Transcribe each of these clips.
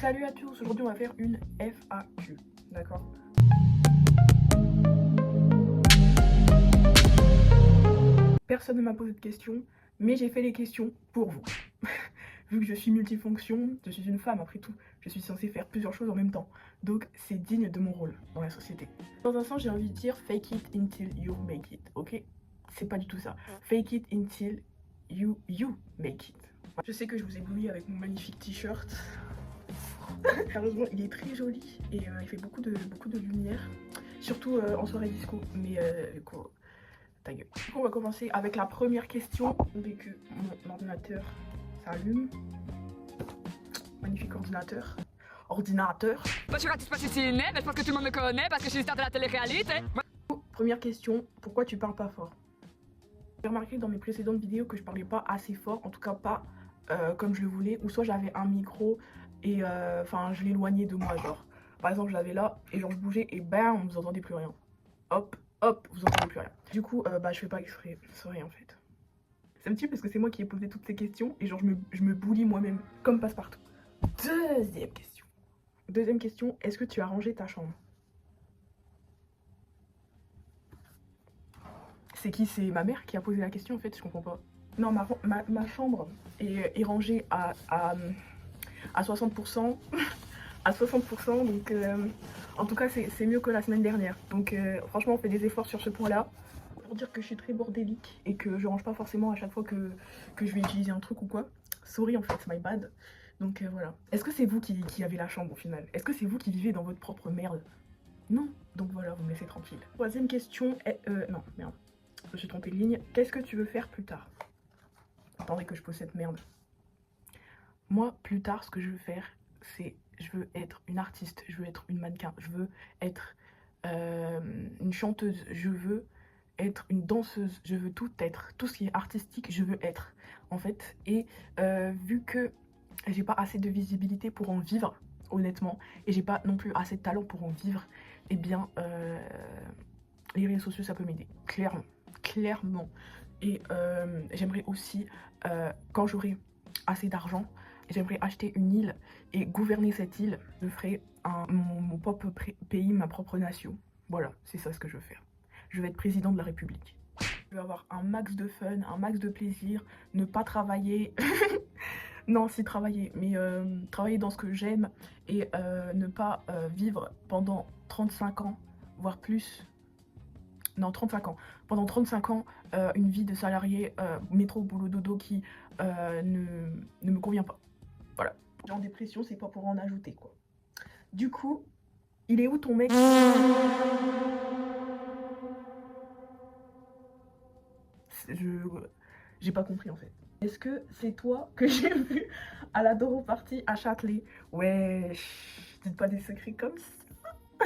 Salut à tous, aujourd'hui on va faire une FAQ, d'accord? Personne ne m'a posé de questions, mais j'ai fait les questions pour vous. Vu que je suis multifonction, je suis une femme après tout, je suis censée faire plusieurs choses en même temps. Donc c'est digne de mon rôle dans la société. Dans un sens, j'ai envie de dire fake it until you make it, ok? C'est pas du tout ça. Fake it until you make it. Je sais que je vous éblouis avec mon magnifique t-shirt. Sérieusement, il est très joli et il fait beaucoup de lumière, surtout en soirée disco. Mais du coup, ta gueule. Du coup, on va commencer avec la première question dès que mon ordinateur s'allume. Magnifique ordinateur. Moi, je suis ratisse pas Cécile, mais je pense que tout le monde me connaît parce que je suis star de la télé-réalité. Première question, pourquoi tu parles pas fort? J'ai remarqué dans mes précédentes vidéos que je parlais pas assez fort, en tout cas pas comme je le voulais, ou soit j'avais un micro et enfin je l'éloignais de moi, genre par exemple je l'avais là et genre je bougeais et bam, vous entendez plus rien. Hop, hop, vous entendez plus rien. Du coup bah je fais pas exprès, sorry en fait. Ça me tue parce que c'est moi qui ai posé toutes ces questions et genre je me bully moi-même comme passe-partout. Deuxième question, est-ce que tu as rangé ta chambre? C'est qui? C'est ma mère qui a posé la question en fait, je comprends pas. Non, ma chambre est rangée à 60%. À 60%, donc en tout cas c'est mieux que la semaine dernière. Donc franchement on fait des efforts sur ce point-là. Pour dire que je suis très bordélique et que je range pas forcément à chaque fois que je vais utiliser un truc ou quoi. Sorry en fait, my bad. Donc voilà. Est-ce que c'est vous qui avez la chambre au final? Est-ce que c'est vous qui vivez dans votre propre merde? Non. Donc voilà, vous me laissez tranquille. Troisième question est... non, merde. Je me suis trompée de ligne. Qu'est-ce que tu veux faire plus tard? Attendez que je pose cette merde. Moi, plus tard, ce que je veux faire, c'est... Je veux être une artiste, je veux être une mannequin, je veux être une chanteuse, je veux être une danseuse, je veux tout être. Tout ce qui est artistique, je veux être, en fait. Et vu que j'ai pas assez de visibilité pour en vivre, honnêtement, et j'ai pas non plus assez de talent pour en vivre, eh bien, les réseaux sociaux, ça peut m'aider, clairement. Et j'aimerais aussi, quand j'aurai assez d'argent, j'aimerais acheter une île et gouverner cette île. Je ferai mon propre pays, ma propre nation. Voilà, c'est ça ce que je veux faire. Je vais être président de la République. Je veux avoir un max de fun, un max de plaisir, ne pas travailler. Non, si travailler, mais travailler dans ce que j'aime et ne pas vivre pendant 35 ans, voire plus. Non, 35 ans. Pendant 35 ans, une vie de salarié, métro, boulot, dodo qui ne me convient pas. Voilà. En dépression, c'est pas pour en ajouter, quoi. Du coup, il est où ton mec? J'ai pas compris en fait. Est-ce que c'est toi que j'ai vu à la Doro Party à Châtelet? Ouais, dites pas des secrets comme ça.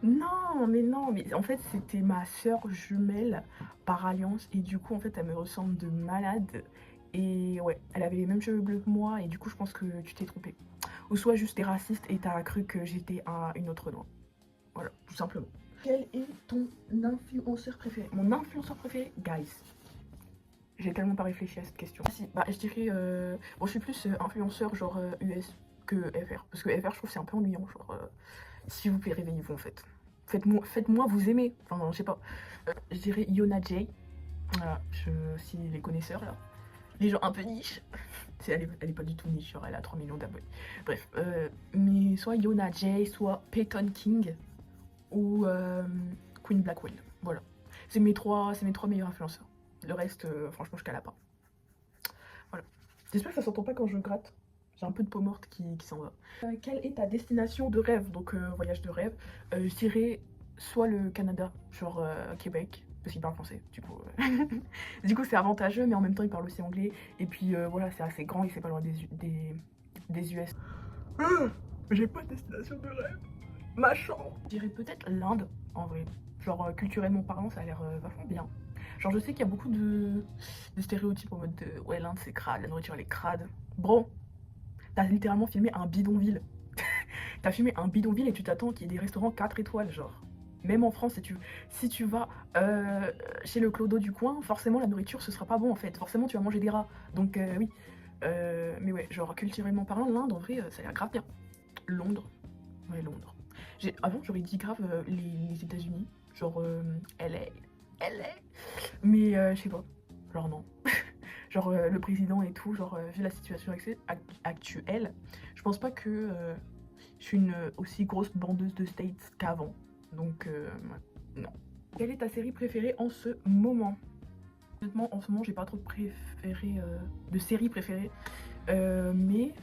Non, mais en fait c'était ma sœur jumelle par alliance et du coup en fait elle me ressemble de malade et ouais, elle avait les mêmes cheveux bleus que moi et du coup je pense que tu t'es trompée. Ou soit juste t'es raciste et t'as cru que j'étais une autre noire. Voilà, tout simplement. Quel est ton influenceur préféré? Mon influenceur préféré, guys. J'ai tellement pas réfléchi à cette question. Si, bah je dirais, bon je suis plus influenceur genre US que FR. Parce que FR je trouve c'est un peu ennuyant, genre s'il vous plaît réveillez-vous en fait. Faites-moi vous aimer, enfin non, je sais pas. Je dirais Yona J, voilà, si les connaisseurs là. Les gens un peu niche. Elle est pas du tout niche, genre elle a 3 millions d'abonnés. Bref, mais soit Yona J, soit Peyton King ou Queen Blackwell. Voilà. C'est mes trois meilleurs influenceurs. Le reste, franchement, je cala pas. Voilà. J'espère que ça s'entend pas quand je gratte. J'ai un peu de peau morte qui s'en va. Quelle est ta destination de rêve? Donc, voyage de rêve. Je dirais soit le Canada, genre Québec, parce qu'il parle français, du coup. Du coup, c'est avantageux, mais en même temps, il parle aussi anglais. Et puis, voilà, c'est assez grand et c'est pas loin des US. J'ai pas de destination de rêve. Ma chambre. Je dirais peut-être l'Inde, en vrai. Genre, culturellement parlant, ça a l'air vachement bien. Genre, je sais qu'il y a beaucoup de stéréotypes en mode de ouais, l'Inde c'est crade, la nourriture elle est crade. Bro, t'as littéralement filmé un bidonville. T'as filmé un bidonville et tu t'attends qu'il y ait des restaurants 4 étoiles, genre. Même en France, si tu vas chez le clodo du coin, forcément la nourriture ce sera pas bon en fait. Forcément tu vas manger des rats. Donc oui, Mais ouais, genre culturellement parlant, l'Inde en vrai, ça a l'air grave bien. Londres, ouais, Londres. Avant, j'aurais dit grave les États-Unis, genre LA, mais je sais pas, genre non. Genre le président et tout, genre vu la situation actuelle, je pense pas que je suis une aussi grosse bandeuse de States qu'avant. Donc ouais, non. Quelle est ta série préférée en ce moment? Honnêtement, en ce moment, j'ai pas trop de séries préférées, mais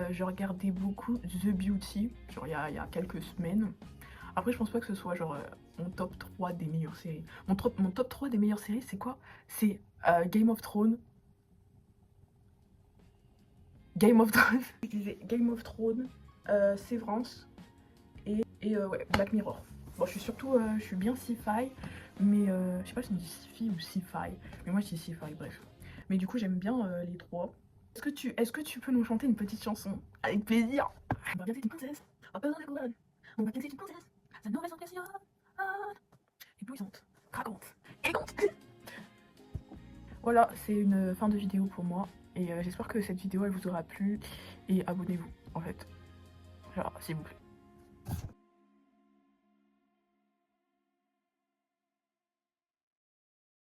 je regardais beaucoup The Beauty, genre il y a quelques semaines. Après, je pense pas que ce soit genre mon top 3 des meilleures séries. Mon top 3 des meilleures séries, c'est quoi? C'est Game of Thrones. Je disais Game of Thrones, Severance et ouais, Black Mirror. Bon, je suis bien sci-fi, mais je sais pas si on dit sci-fi ou sci-fi, mais moi je dis sci-fi, bref. Mais du coup, j'aime bien les trois. Est-ce que tu peux nous chanter une petite chanson? Avec plaisir. On va bientôt une princesse, on va pas dans la couronne. On va bientôt une princesse, sa nouvelle impression. Éblouissante, craquante, élégante. Voilà, c'est une fin de vidéo pour moi. Et j'espère que cette vidéo elle vous aura plu. Et abonnez-vous en fait. Genre, s'il vous plaît.